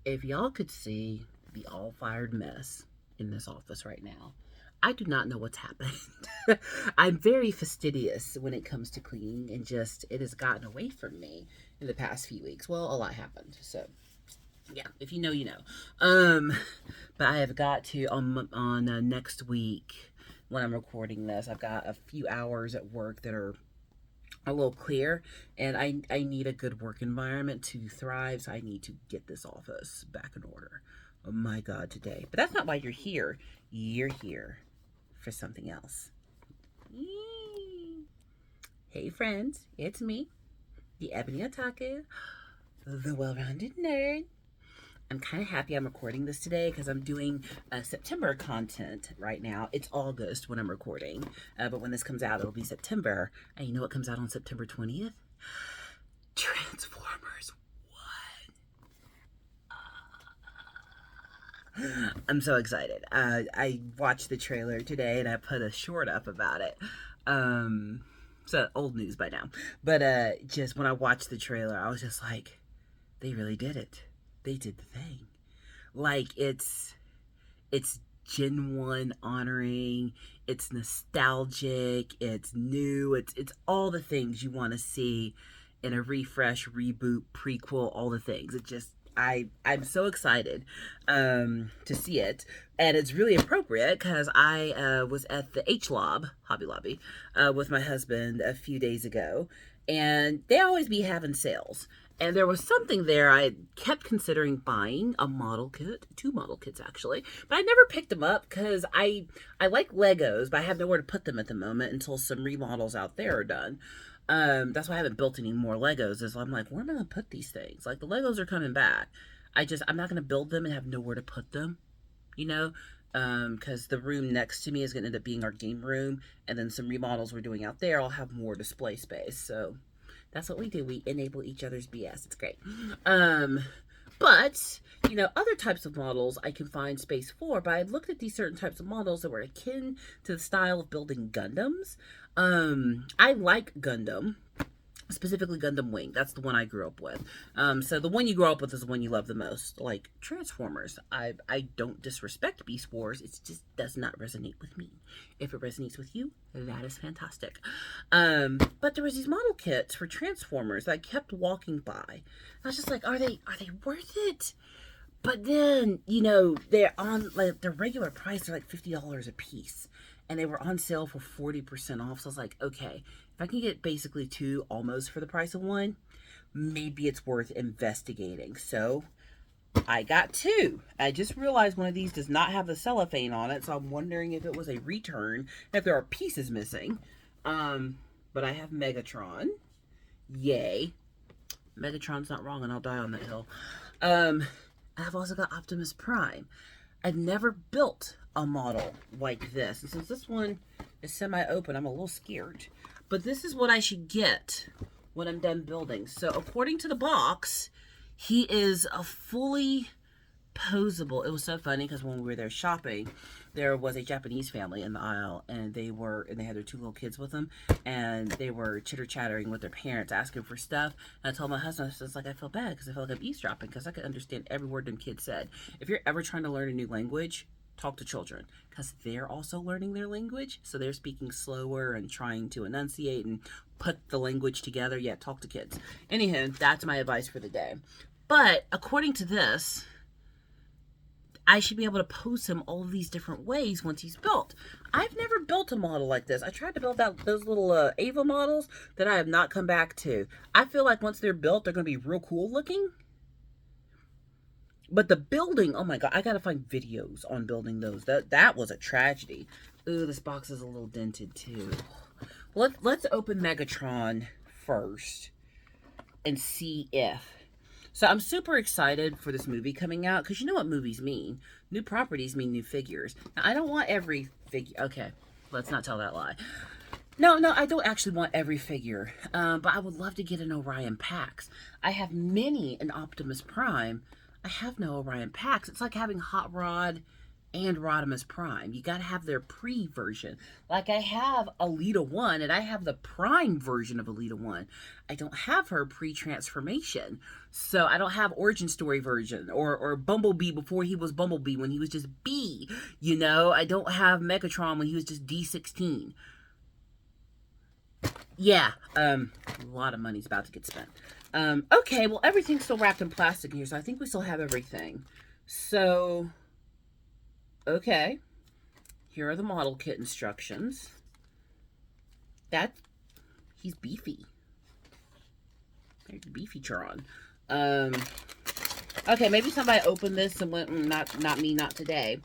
If y'all could see the all-fired mess in this office right now, I do not know what's happening. I'm very fastidious when it comes to cleaning, and just it has gotten away from me in the past few weeks. Well, a lot happened, so yeah. If you know, you know. Um, but I have got to on next week when I'm recording this. I've got a few hours at work that are a little clear, and I need a good work environment to thrive, so I need to get this office back in order. Oh my god, today. But that's not why you're here. You're here for something else. Yee. Hey friends, it's me, the Ebony Otaku, the well-rounded nerd. I'm kind of happy I'm recording this today because I'm doing September content right now. It's August when I'm recording, but when this comes out, it'll be September. And you know what comes out on September 20th? Transformers 1. I'm so excited. I watched the trailer today and I put a short up about it. So old news by now. But just when I watched the trailer, I was just like, they really did it. They did the thing. Like it's Gen 1 honoring, it's nostalgic, it's new, it's all the things you want to see in a refresh, reboot, prequel, all the things. It just I'm so excited to see it, and it's really appropriate because I was at the Hobby Lobby with my husband a few days ago, and they always be having sales. And there was something there I kept considering buying, a model kit, 2 model kits actually, but I never picked them up because I like Legos, but I have nowhere to put them at the moment until some remodels out there are done. That's why I haven't built any more Legos, is I'm like, where am I going to put these things? Like, the Legos are coming back. I'm not going to build them and have nowhere to put them, you know? Because the room next to me is going to end up being our game room, and then some remodels we're doing out there, I'll have more display space, so that's what we do. We enable each other's BS. It's great. But, other types of models I can find space for, but I looked at these certain types of models that were akin to the style of building Gundams. I like Gundam, specifically Gundam Wing. That's the one I grew up with. So the one you grow up with is the one you love the most. Like Transformers, I don't disrespect Beast Wars. It just does not resonate with me. If it resonates with you, that is fantastic. But there was these model kits for Transformers that I kept walking by. I was just like, are they worth it? But then, they're on like their regular price. They're like $50 a piece, and they were on sale for 40% off. So I was like, okay, if I can get basically 2 almost for the price of 1, maybe it's worth investigating. So I got 2. I just realized one of these does not have the cellophane on it, so I'm wondering if it was a return, if there are pieces missing. But I have Megatron. Yay. Megatron's not wrong, and I'll die on that hill. I've also got Optimus Prime. I've never built a model like this, and since this one is semi-open, I'm a little scared. But this is what I should get when I'm done building. So according to the box, he is a fully posable. It was so funny because when we were there shopping, there was a Japanese family in the aisle, and they had their 2 little kids with them, and they were chitter-chattering with their parents, asking for stuff. And I told my husband, I was like, I feel bad because I feel like I'm eavesdropping because I could understand every word them kids said. If you're ever trying to learn a new language, talk to children, because they're also learning their language, so they're speaking slower and trying to enunciate and put the language together. Yeah, talk to kids. Anyhow, that's my advice for the day. But according to this, I should be able to pose him all of these different ways once he's built. I've never built a model like this. I tried to build out those little Ava models that I have not come back to. I feel like once they're built, they're going to be real cool looking. But the building, oh my god, I gotta find videos on building those. That was a tragedy. Ooh, this box is a little dented too. Let's open Megatron first and see if. So I'm super excited for this movie coming out, because you know what movies mean. New properties mean new figures. Now, I don't want every figure. Okay, let's not tell that lie. No, I don't actually want every figure. But I would love to get an Orion Pax. I have many in Optimus Prime. I have no Orion Pax. It's like having Hot Rod and Rodimus Prime. You got to have their pre-version. Like I have Alita 1 and I have the Prime version of Alita 1. I don't have her pre-transformation. So I don't have origin story version or Bumblebee before he was Bumblebee when he was just B. You know, I don't have Megatron when he was just D16. Yeah, a lot of money's about to get spent. Okay, well, everything's still wrapped in plastic here, so I think we still have everything. So, okay, here are the model kit instructions. He's beefy. There's Beefy-tron. Okay, maybe somebody opened this and went, not me, not today.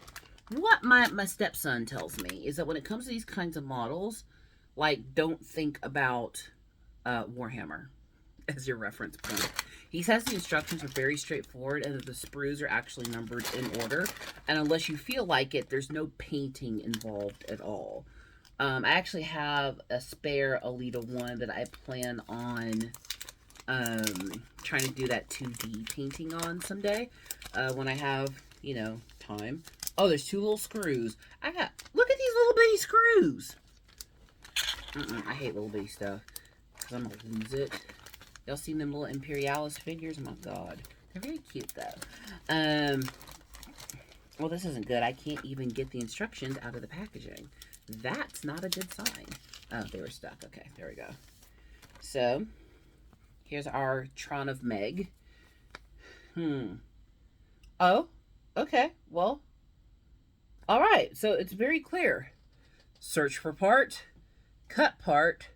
What my stepson tells me is that when it comes to these kinds of models, like, don't think about Warhammer as your reference point. He says the instructions are very straightforward and that the sprues are actually numbered in order. And unless you feel like it, there's no painting involved at all. I actually have a spare Alita 1 that I plan on trying to do that 2D painting on someday when I have, you know, time. Oh, there's 2 little screws. Look at these little bitty screws. I hate little bitty stuff because I'm going to lose it. Y'all seen them little Imperialis figures? Oh my god. They're very cute though. Well, this isn't good. I can't even get the instructions out of the packaging. That's not a good sign. Oh, they were stuck. Okay, there we go. So, here's our Tron of Meg. Oh, okay. Well, alright. So, it's very clear. Search for part, cut part,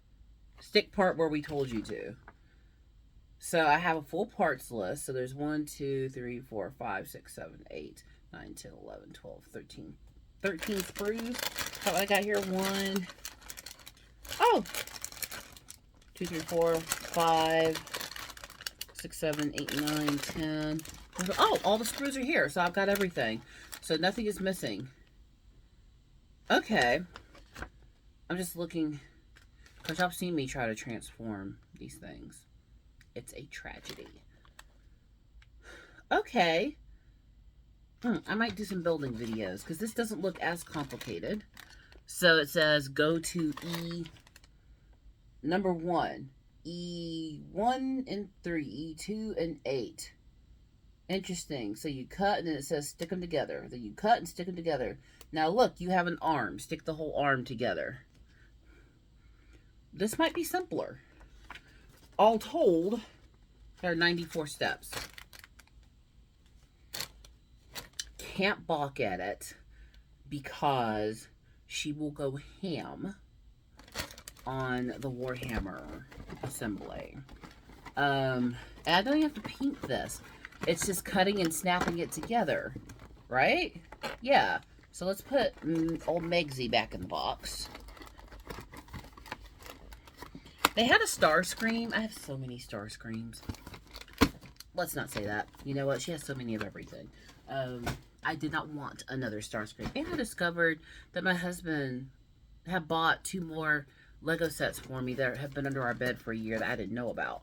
stick part where we told you to. So I have a full parts list. So there's 1, 2, 3, 4, 5, 6, 7, 8, 9, 10, 11, 12, 13. 13 sprues. How I got here? 1. Oh! 2, 3, 4, 5, 6, 7, 8, 9, 10. Oh, all the sprues are here. So I've got everything. So nothing is missing. Okay. I'm just looking. Because y'all seen me try to transform these things. It's a tragedy. Okay. I might do some building videos because this doesn't look as complicated. So it says go to number 1. E1 and 3. E2 and 8. Interesting. So you cut and then it says stick them together. Then you cut and stick them together. Now look, you have an arm. Stick the whole arm together. This might be simpler. All told, there are 94 steps. Can't balk at it because she will go ham on the Warhammer assembly. And I don't even have to paint this. It's just cutting and snapping it together, right? Yeah. So let's put old Megsy back in the box. They had a Starscream. I have so many Starscreams. Let's not say that. You know what? She has so many of everything. I did not want another Starscream. And I discovered that my husband had bought 2 more Lego sets for me that have been under our bed for a year that I didn't know about.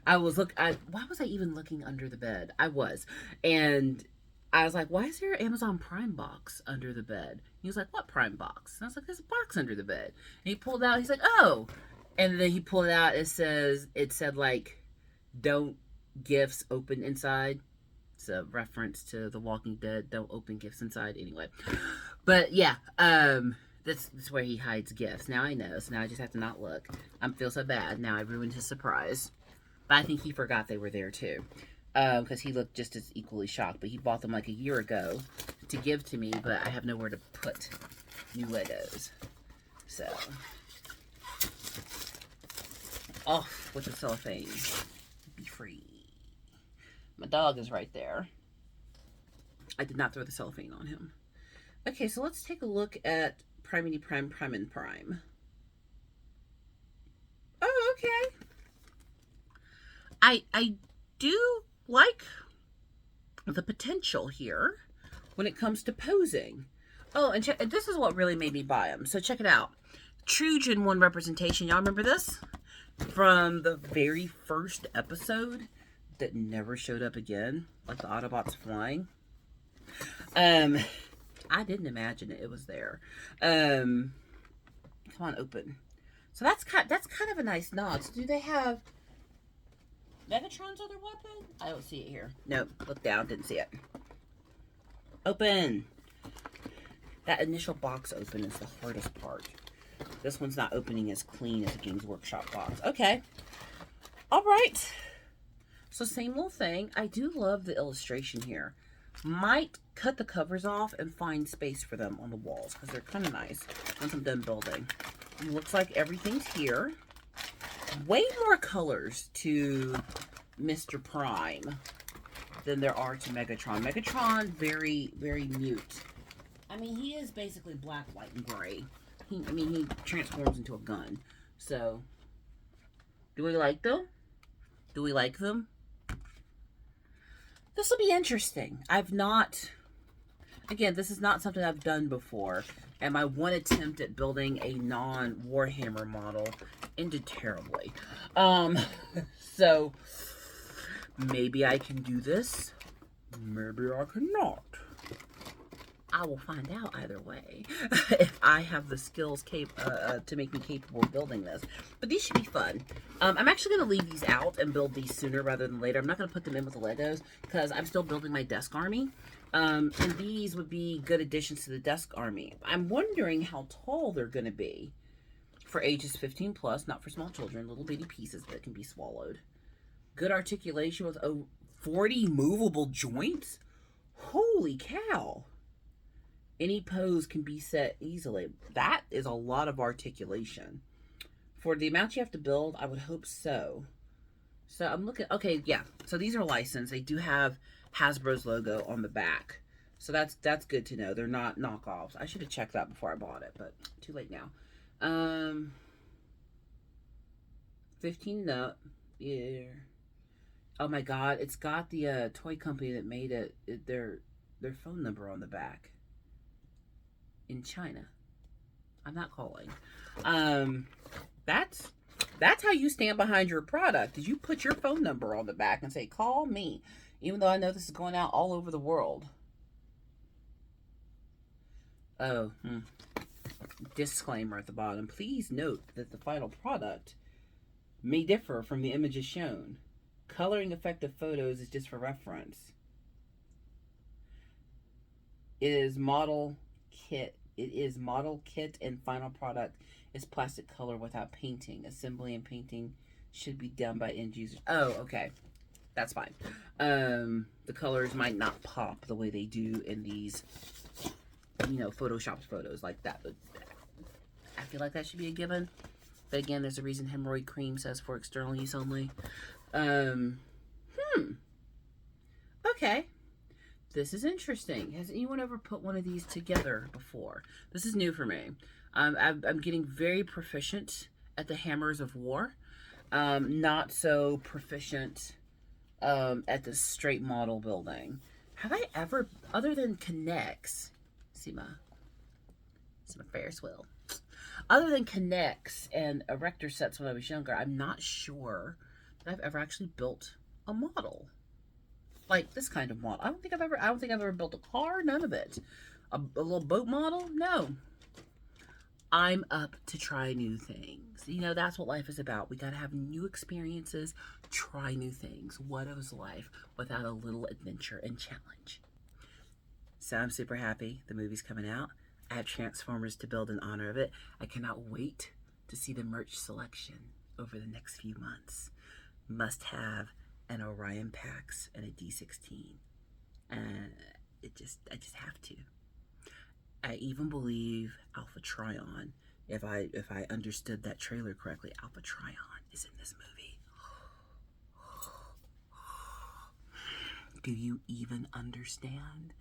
Why was I even looking under the bed? I was. And I was like, why is there an Amazon Prime box under the bed? He was like, what Prime box? And I was like, there's a box under the bed. And he pulled it out. He's like, oh. And then he pulled it out. It said like, don't gifts open inside. It's a reference to The Walking Dead. Don't open gifts inside. Anyway. But yeah, that's where he hides gifts. Now I know. So now I just have to not look. I feel so bad. Now I ruined his surprise. But I think he forgot they were there too. Because he looked just as equally shocked. But he bought them like a year ago to give to me, but I have nowhere to put new Legos. So, off with the cellophane. Be free. My dog is right there. I did not throw the cellophane on him. Okay, so let's take a look at Primity Prime, Prime and Prime. Oh, okay. I do like the potential here when it comes to posing. Oh, and this is what really made me buy them. So check it out. True Gen 1 representation. Y'all remember this? From the very first episode that never showed up again. Like the Autobots flying. Um, I didn't imagine it was there. Come on, open. So that's kind of a nice nod. So do they have Megatron's other weapon? I don't see it here. Nope. Look down. Didn't see it. Open. That initial box open is the hardest part. This one's not opening as clean as a Games Workshop box. Okay. All right. So same little thing. I do love the illustration here. Might cut the covers off and find space for them on the walls because they're kind of nice once I'm done building. It looks like everything's here. Way more colors to Mr. Prime than there are to Megatron. Megatron, very, very mute. I mean, he is basically black, white, and gray. He transforms into a gun. So, do we like them? Do we like them? This will be interesting. Again, this is not something I've done before. And my one attempt at building a non-Warhammer model ended terribly. So, maybe I can do this. Maybe I cannot. I will find out either way if I have the skills to make me capable of building this. But these should be fun. I'm actually going to leave these out and build these sooner rather than later. I'm not going to put them in with the Legos because I'm still building my desk army. And these would be good additions to the desk army. I'm wondering how tall they're going to be for ages 15 plus, not for small children. Little bitty pieces that can be swallowed. Good articulation with 40 movable joints. Holy cow. Any pose can be set easily. That is a lot of articulation. For the amount you have to build, I would hope so. So I'm looking, okay, yeah. So these are licensed. They do have Hasbro's logo on the back. So that's good to know. They're not knockoffs. I should have checked that before I bought it, but too late now. 15 up. Yeah. Oh my god, it's got the toy company that made it, their phone number on the back. In China. I'm not calling. That's how you stand behind your product. Is you put your phone number on the back and say, call me. Even though I know this is going out all over the world. Oh, disclaimer at the bottom. Please note that the final product may differ from the images shown. Coloring effective photos is just for reference. It is model kit and final product is plastic color without painting. Assembly and painting should be done by end users. Oh, okay. That's fine. The colors might not pop the way they do in these, Photoshopped photos like that. But I feel like that should be a given. But again, there's a reason hemorrhoid cream says for external use only. Okay. This is interesting. Has anyone ever put one of these together before? This is new for me. I'm getting very proficient at the hammers of war. Not so proficient at the straight model building. Have I ever, other than Connects, see my Ferris wheel. Other than Connects and erector sets when I was younger, I'm not sure that I've ever actually built a model. Like this kind of model. I don't think I've ever built a car, none of it. A little boat model? No. I'm up to try new things. That's what life is about. We gotta have new experiences, try new things. What is life without a little adventure and challenge? So I'm super happy the movie's coming out. I have Transformers to build in honor of it. I cannot wait to see the merch selection over the next few months. Must have an Orion Pax and a D16. I just have to. I even believe Alpha Trion, if I understood that trailer correctly, Alpha Trion is in this movie. Do you even understand?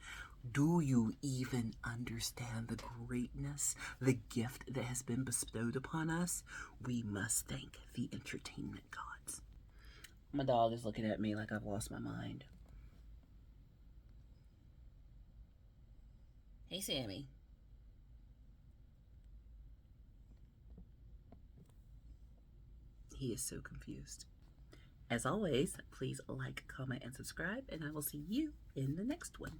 Do you even understand the greatness, the gift that has been bestowed upon us? We must thank the entertainment gods. My dog is looking at me like I've lost my mind. Hey, Sammy. He is so confused. As always, please like, comment, and subscribe, and I will see you in the next one.